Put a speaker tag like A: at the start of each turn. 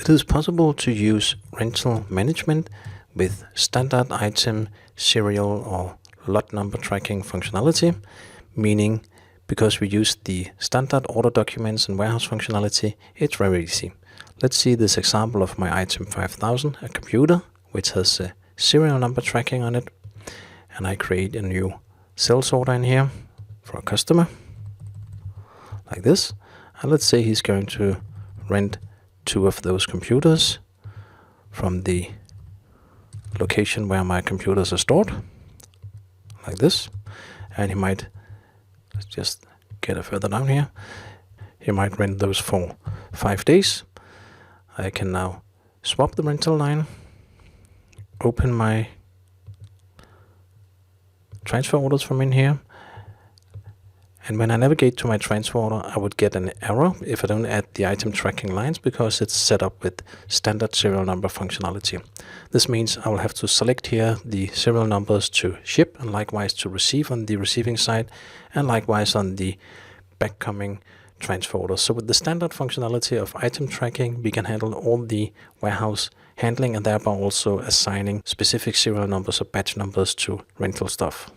A: It is possible to use rental management with standard item, serial or lot number tracking functionality, meaning because we use the standard order documents and warehouse functionality, it's very easy. Let's see this example of my item 5000, a computer which has a serial number tracking on it, and I create a new sales order in here for a customer like this, and let's say he's going to rent 2 of those computers from the location where my computers are stored like this, and he might, let's just get it further down here, he might rent those for 5 days. I can now swap the rental line, open my transfer orders from in here, and when I navigate to my transfer order, I would get an error if I don't add the item tracking lines, because it's set up with standard serial number functionality. This means I will have to select here the serial numbers to ship, and likewise to receive on the receiving side, and likewise on the backcoming transfer order. So with the standard functionality of item tracking, we can handle all the warehouse handling and thereby also assigning specific serial numbers or batch numbers to rental stuff.